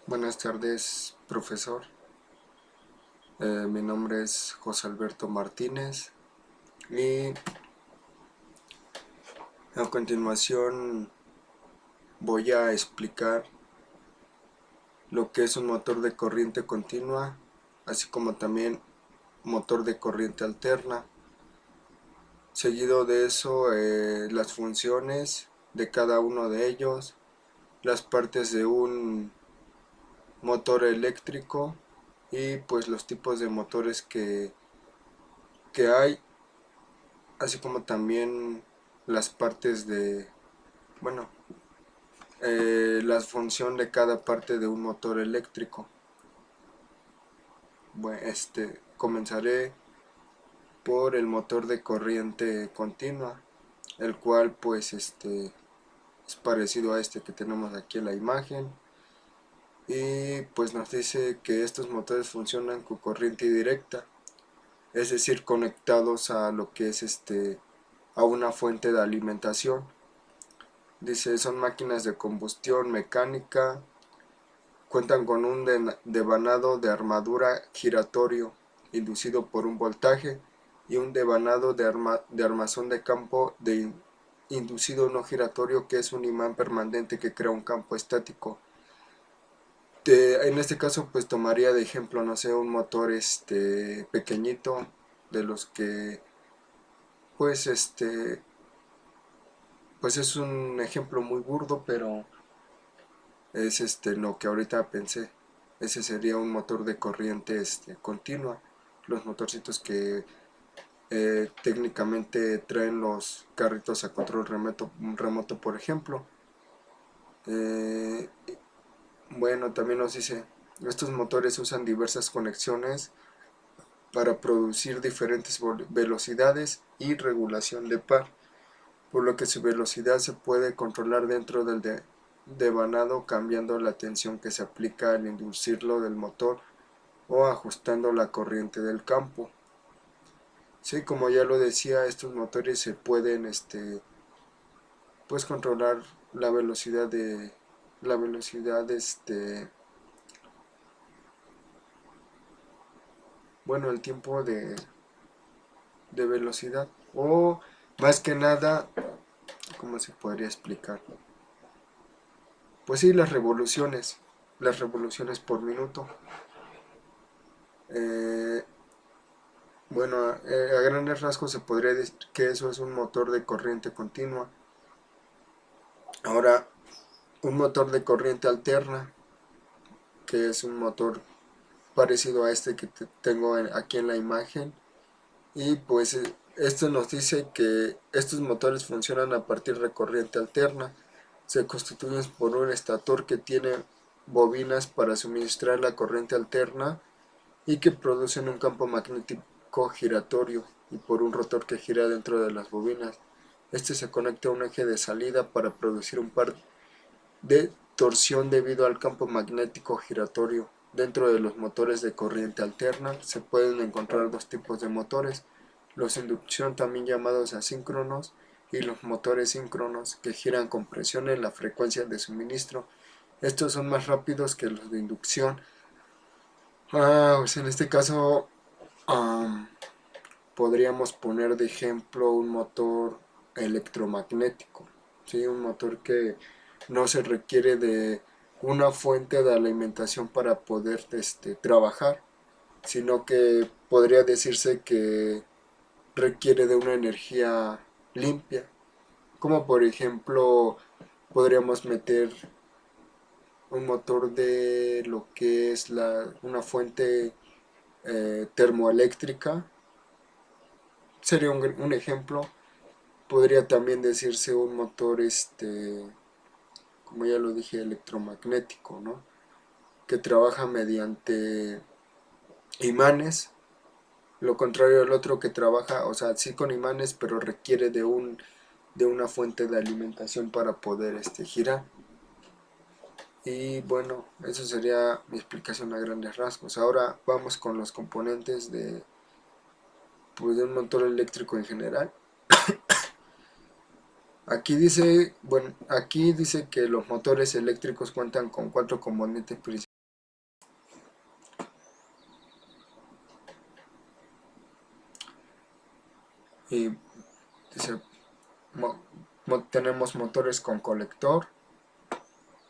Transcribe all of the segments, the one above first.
Buenas tardes, profesor. Mi nombre es José Alberto Martínez y a continuación voy a explicar lo que es un motor de corriente continua, así como también motor de corriente alterna. Seguido de eso, las funciones de cada uno de ellos, las partes de un motor eléctrico y pues los tipos de motores que hay, así como también las partes de, bueno, la función de cada parte de un motor eléctrico. Bueno, comenzaré por el motor de corriente continua, el cual pues es parecido a este que tenemos aquí en la imagen, y pues nos dice que estos motores funcionan con corriente directa, es decir, conectados a lo que es a una fuente de alimentación. Dice, son máquinas de combustión mecánica, cuentan con un devanado de armadura giratorio inducido por un voltaje y un devanado de armazón de campo inducido no giratorio, que es un imán permanente que crea un campo estático. En este caso pues tomaría de ejemplo, no sé, un motor pequeñito, de los que pues pues es un ejemplo muy burdo, pero es lo que ahorita pensé. Ese sería un motor de corriente continua, los motorcitos que técnicamente traen los carritos a control remoto, por ejemplo. Eh, bueno, también nos dice, estos motores usan diversas conexiones para producir diferentes velocidades y regulación de par, por lo que su velocidad se puede controlar dentro del devanado, cambiando la tensión que se aplica al inducirlo del motor o ajustando la corriente del campo. Sí, como ya lo decía, estos motores se pueden pues controlar la velocidad de la velocidad bueno, el tiempo de velocidad, o más que nada, ¿cómo se podría explicar? Pues sí, las revoluciones por minuto. Eh, bueno, a grandes rasgos se podría decir que eso es un motor de corriente continua. Ahora, un motor de corriente alterna, que es un motor parecido a este que tengo aquí en la imagen, y pues esto nos dice que estos motores funcionan a partir de corriente alterna. Se constituyen por un estator que tiene bobinas para suministrar la corriente alterna y que producen un campo magnético giratorio, y por un rotor que gira dentro de las bobinas. Este se conecta a un eje de salida para producir un par de torsión debido al campo magnético giratorio. Dentro de los motores de corriente alterna se pueden encontrar dos tipos de motores: los de inducción, también llamados asíncronos, y los motores síncronos, que giran con presión en la frecuencia de suministro. Estos son más rápidos que los de inducción. Pues en este caso um, podríamos poner de ejemplo un motor electromagnético, ¿sí? Un motor que no se requiere de una fuente de alimentación para poder trabajar, sino que podría decirse que requiere de una energía limpia, como por ejemplo podríamos meter un motor de lo que es una fuente termoeléctrica, sería un ejemplo. Podría también decirse un motor, como ya lo dije, electromagnético, ¿no? Que trabaja mediante imanes. Lo contrario al otro, que trabaja, o sea, sí con imanes, pero requiere de una fuente de alimentación para poder girar. Y bueno, eso sería mi explicación a grandes rasgos. Ahora vamos con los componentes pues, de un motor eléctrico en general. Aquí dice que los motores eléctricos cuentan con cuatro componentes principales. Y dice, tenemos motores con colector,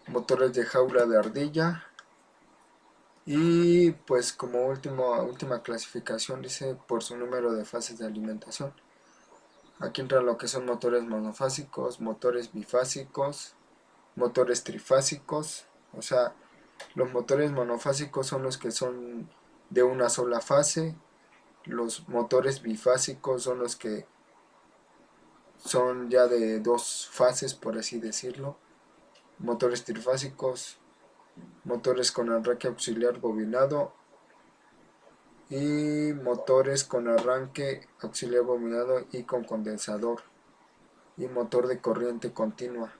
motores de jaula de ardilla, y pues como última clasificación dice por su número de fases de alimentación. Aquí entra lo que son motores monofásicos, motores bifásicos, motores trifásicos. O sea, los motores monofásicos son los que son de una sola fase. Los motores bifásicos son los que son ya de dos fases, por así decirlo. Motores trifásicos, motores con arranque auxiliar bobinado y motores con arranque auxiliar bobinado y con condensador y motor de corriente continua.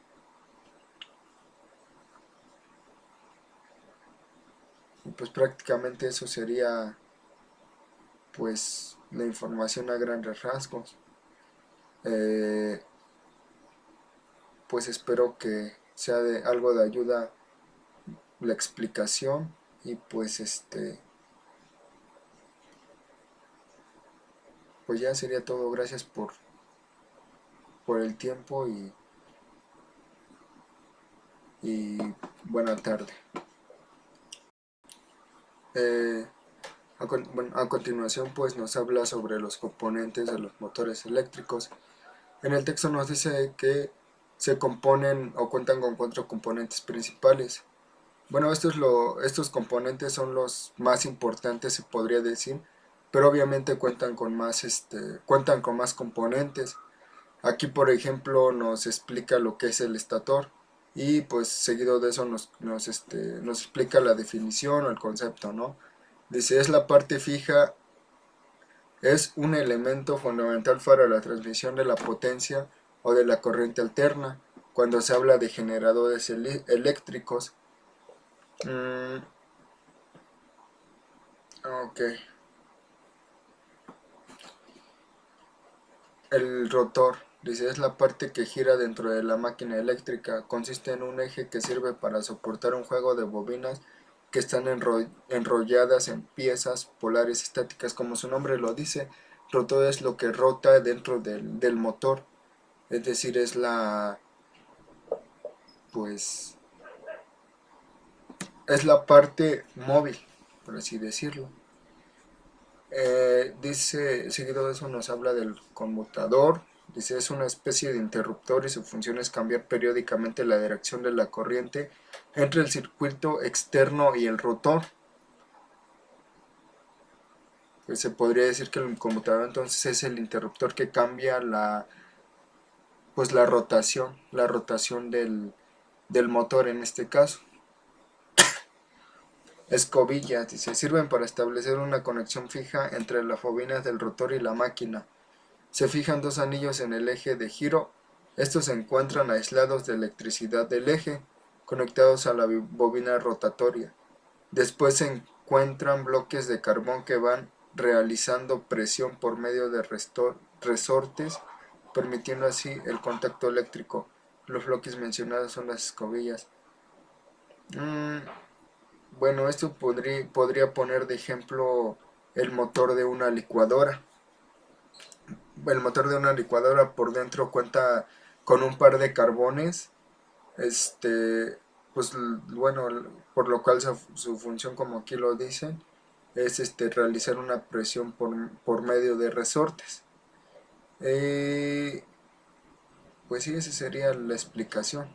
Y pues prácticamente eso sería pues la información a grandes rasgos. Pues espero que sea de algo de ayuda la explicación y pues ya sería todo. Gracias por el tiempo y buena tarde. A continuación pues nos habla sobre los componentes de los motores eléctricos. En el texto nos dice que se componen o cuentan con 4 componentes principales. Bueno, estos componentes son los más importantes, se podría decir, pero obviamente cuentan con más componentes. Aquí, por ejemplo, nos explica lo que es el estator y pues seguido de eso nos explica la definición o el concepto, ¿no? Dice, es la parte fija, es un elemento fundamental para la transmisión de la potencia o de la corriente alterna. Cuando se habla de generadores eléctricos, ok. El rotor, dice, es la parte que gira dentro de la máquina eléctrica. Consiste en un eje que sirve para soportar un juego de bobinas que están enrolladas en piezas polares estáticas. Como su nombre lo dice, rotor es lo que rota dentro del motor. Es decir, pues, es la parte móvil, por así decirlo. Dice, seguido de eso nos habla del conmutador. Dice, es una especie de interruptor y su función es cambiar periódicamente la dirección de la corriente entre el circuito externo y el rotor. Pues se podría decir que el conmutador entonces es el interruptor que cambia pues la rotación del motor en este caso. Escobillas, dice, sirven para establecer una conexión fija entre las bobinas del rotor y la máquina. Se fijan 2 anillos en el eje de giro. Estos se encuentran aislados de electricidad del eje, conectados a la bobina rotatoria. Después se encuentran bloques de carbón que van realizando presión por medio de resortes, permitiendo así el contacto eléctrico. Los bloques mencionados son las escobillas. Bueno, esto podría poner de ejemplo el motor de una licuadora. El motor de una licuadora por dentro cuenta con un par de carbones, pues bueno, por lo cual su función, como aquí lo dicen, es realizar una presión por medio de resortes. Pues sí, esa sería la explicación.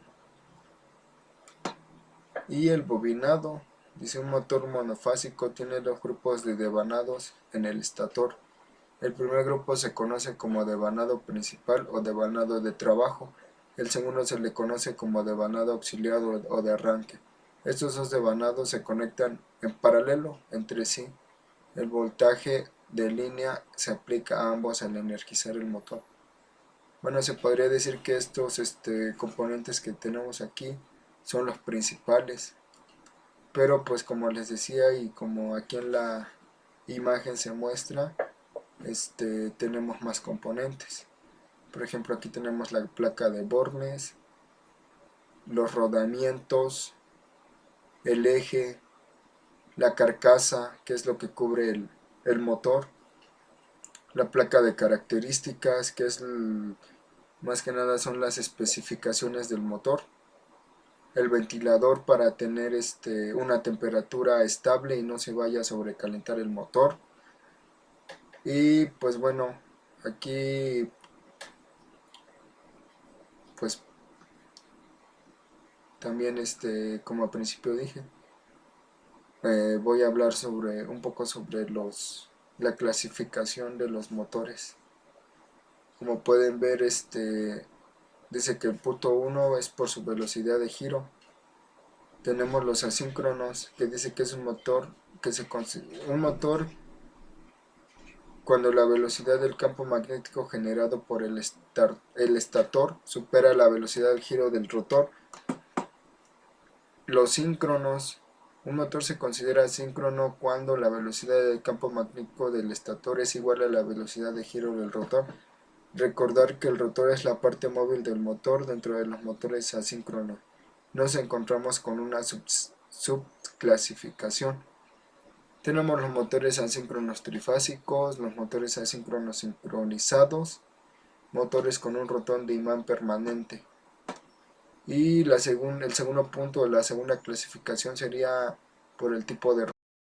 Y el bobinado, dice, un motor monofásico tiene 2 grupos de devanados en el estator. El primer grupo se conoce como devanado principal o devanado de trabajo. El segundo se le conoce como devanado auxiliar o de arranque. Estos 2 devanados se conectan en paralelo entre sí. El voltaje de línea se aplica a ambos al energizar el motor. Bueno, se podría decir que estos componentes que tenemos aquí son los principales. Pero pues como les decía y como aquí en la imagen se muestra, tenemos más componentes. Por ejemplo, aquí tenemos la placa de bornes, los rodamientos, el eje, la carcasa, que es lo que cubre el motor, la placa de características, que es más que nada son las especificaciones del motor, el ventilador para tener una temperatura estable y no se vaya a sobrecalentar el motor. Y pues bueno, aquí pues también como al principio dije, voy a hablar sobre un poco sobre la clasificación de los motores. Como pueden ver, dice que el punto 1 es por su velocidad de giro. Tenemos los asíncronos, que dice que es un motor un motor cuando la velocidad del campo magnético generado por el estator supera la velocidad del giro del rotor. Los síncronos, un motor se considera síncrono cuando la velocidad del campo magnético del estator es igual a la velocidad de giro del rotor. Recordar que el rotor es la parte móvil del motor dentro de los motores asíncronos. Nos encontramos con una subclasificación. Tenemos los motores asíncronos trifásicos, los motores asíncronos sincronizados, motores con un rotor de imán permanente. Y el segundo punto de la segunda clasificación sería por el tipo de